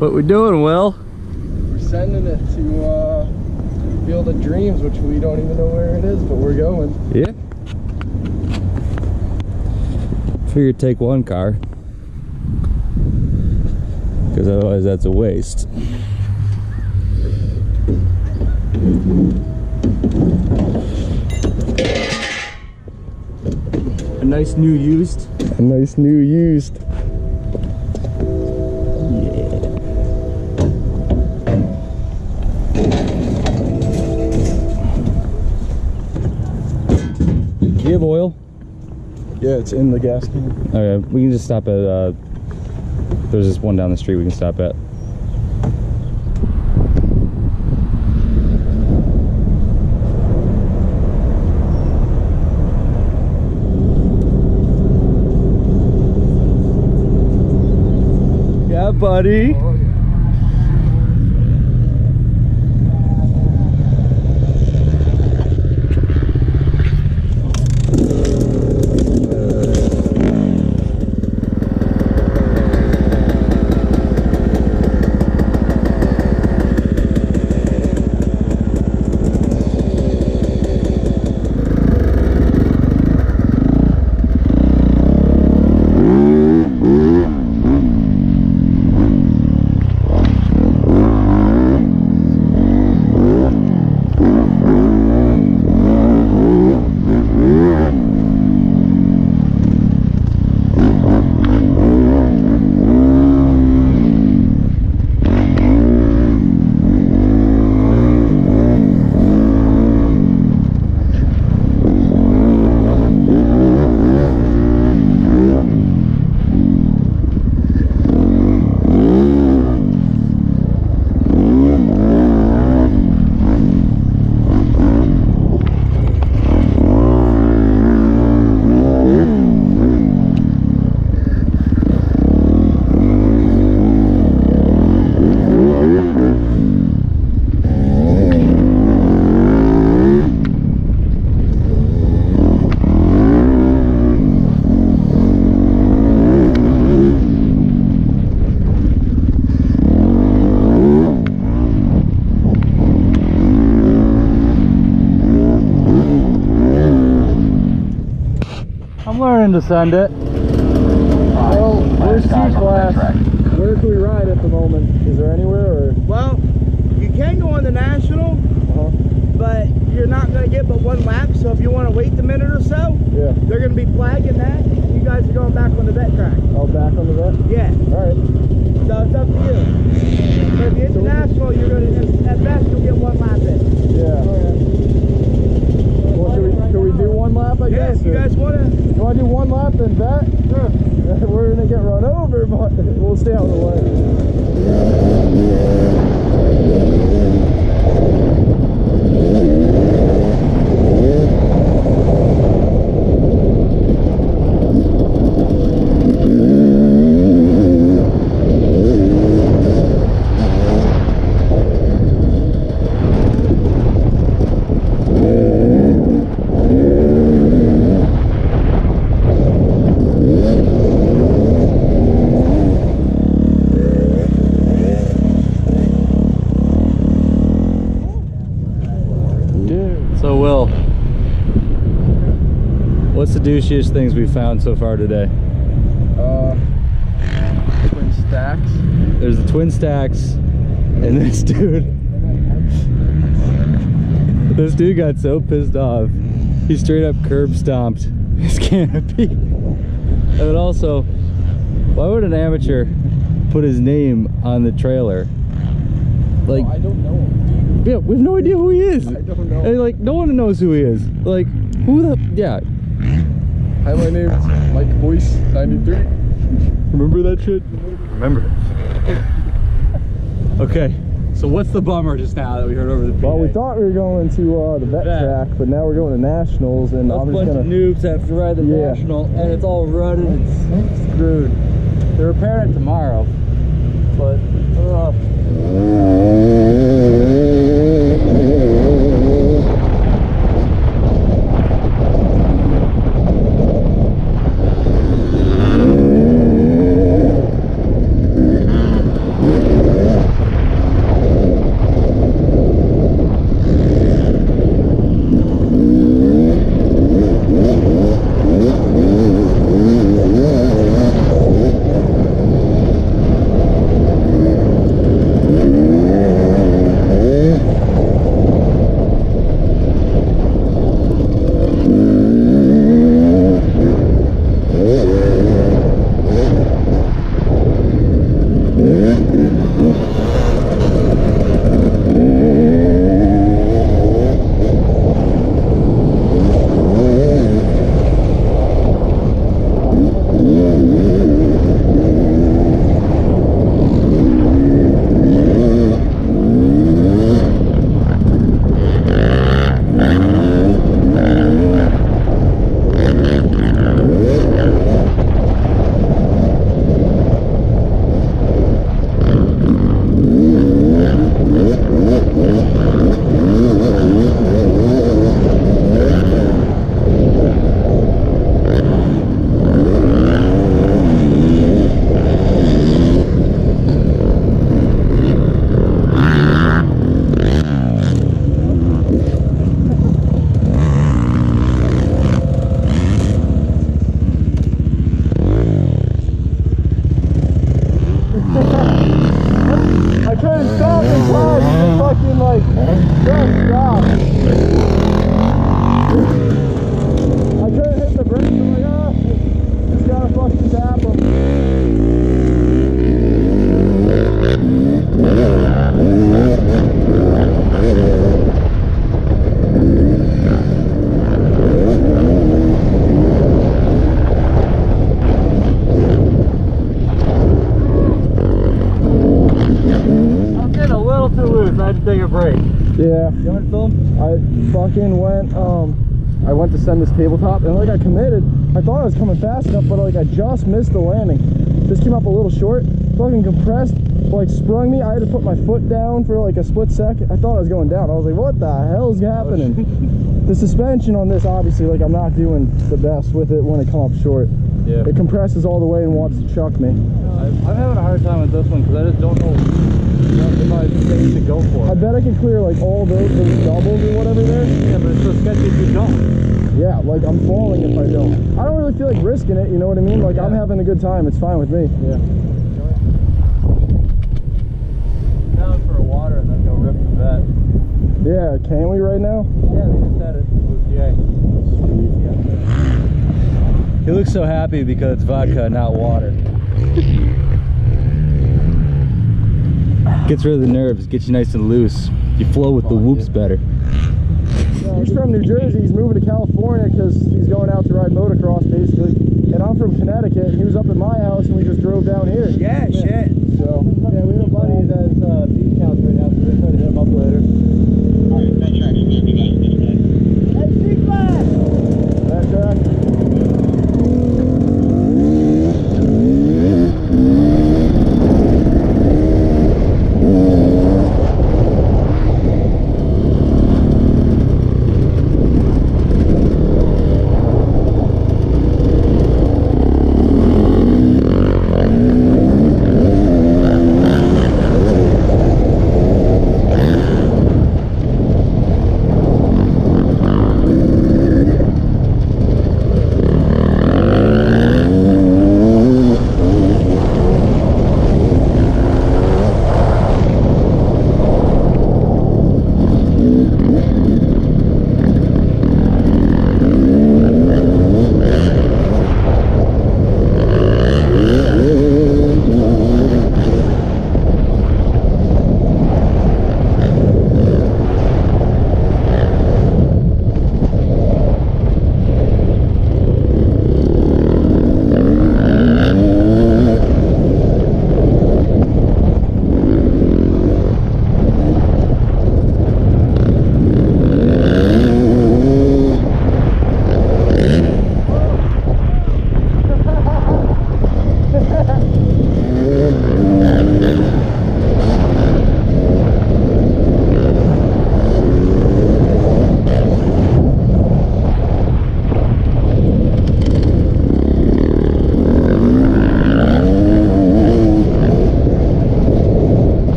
What we doing, Will? We're sending it to Field of Dreams, which we don't even know where it is, but we're going. Yeah. Figured take one car, because otherwise that's a waste. A nice new used. A nice new used. Do you have oil? Yeah, it's in the gas can. Okay, we can just stop at, there's this one down the street we can stop at. Yeah, buddy. Oh, yeah. Learning to send it. Well, where's C-Class? Where can we ride at the moment? Is there anywhere? Or? Well, you can go on the National, but you're not going to get but one lap. So if you want to wait the minute or so, yeah, they're going to be flagging that, and you guys are going back on the vet track. Oh, back on the vet? Yeah. All right. So it's up to you. But if you hit the National, you're going to just, at best, you'll get one lap in. Yeah. Well, should we do one lap, I guess? Yes, you guys want to? You want to do one lap and vet? Sure. We're going to get run over, but we'll stay out of the way. So Will, what's the douchiest things we've found so far today? Twin stacks. There's the twin stacks, and this dude got so pissed off, he straight up curb stomped his canopy. And then also, why would an amateur put his name on the trailer? Like, I don't know him. Yeah, we have no idea who he is. I don't know. And like, no one knows who he is. Like, who the, yeah. Hi, my name's Mike Boyce, 93. Remember that shit? Remember it. Okay, so what's the bummer just now that we heard over the PA? Well, we thought we were going to the vet track, but now we're going to Nationals, and I'm just gonna. A bunch of noobs have to ride the National, and it's all rutted and screwed. They're repairing it tomorrow, but decided to take a break. Yeah. You want to film? I fucking went, I went to send this tabletop, and like I committed. I thought I was coming fast enough, but like I just missed the landing. Just came up a little short, fucking compressed, like sprung me. I had to put my foot down for like a split second. I thought I was going down. I was like, what the hell is happening? The suspension on this, obviously, like I'm not doing the best with it when it comes up short. Yeah. It compresses all the way and wants to chuck me. I'm having a hard time with this one because I just don't know if I think to go for. I bet I can clear like all those doubles or whatever there. Yeah, but it's so sketchy if you don't. Yeah, like I'm falling if I don't. I don't really feel like risking it, you know what I mean? Like I'm having a good time, it's fine with me. Yeah. Down for a water and then go rip the vet. Yeah, can we right now? Yeah, they just said it. He looks so happy because it's vodka, not water. Gets rid of the nerves, gets you nice and loose. You flow with the whoops better. He's from New Jersey, he's moving to California because he's going out to ride motocross basically. And I'm from Connecticut, and he was up at my house and we just drove down here. Yeah, shit. So, yeah, we have a buddy that's beach house right now, so we're going to try to hit him up later. Alright, that track is going to be guys this day. Hey, big man! that track.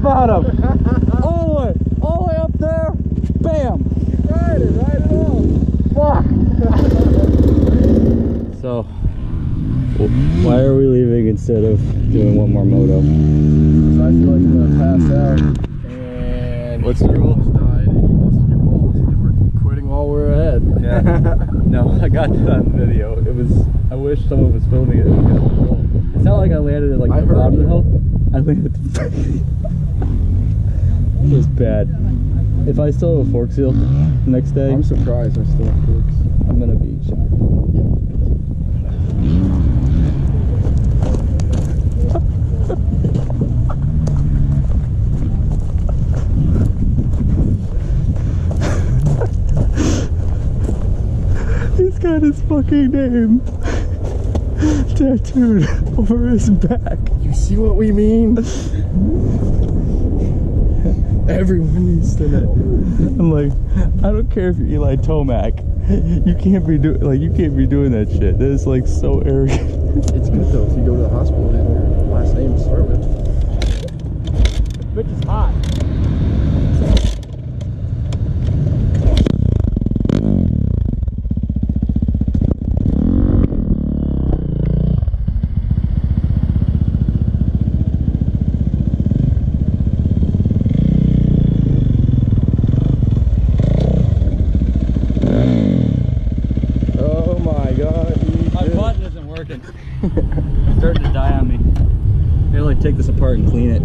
bottom. All the way up there. Bam. Ride it off. Fuck. So, why are we leaving instead of doing one more moto? So I feel like I'm gonna pass out. And What's the rule? Almost died. And he busted your balls. And we're quitting while we're ahead. Yeah. No, I got that on video. It was. I wish someone was filming it. It's not like I landed at like I the heard bottom of the you. hill. I landed. It was bad. If I still have a fork seal the next day, I'm surprised I still have forks. I'm gonna be shocked. fucking name tattooed over his back. You see what we mean? Everyone needs to know. I'm like, I don't care if you're Eli Tomac. You can't be doing that shit. That is like so arrogant. It's good though if you go to the hospital and have your last name to start with. Bitch is hot. Oh my god. My button isn't working. It's starting to die on me. I gotta like take this apart and clean it.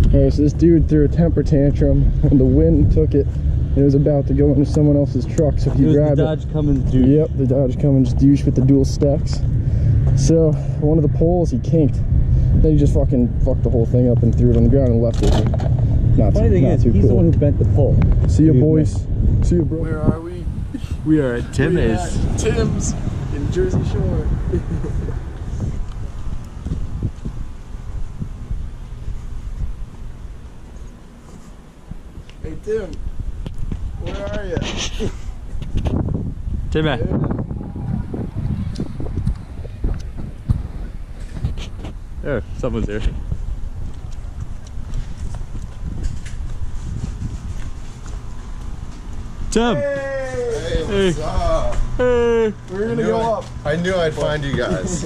Okay, so this dude threw a temper tantrum and the wind took it and it was about to go into someone else's truck, so he grabbed the it. Dodge Cummins douche. Yep, the Dodge Cummins douche with the dual stacks. So one of the poles he kinked. Then he just fucking fucked the whole thing up and threw it on the ground and left it. Funny thing is, too he's cool. the one who bent the pole. See you, boys. See you, bro. Where are we? We are at Timmy's. Tim's in Jersey Shore. Hey Tim, where are you? Timmy. There, someone's here. Tim. Hey, what's up? Hey. We're gonna go up. I knew I'd find you guys.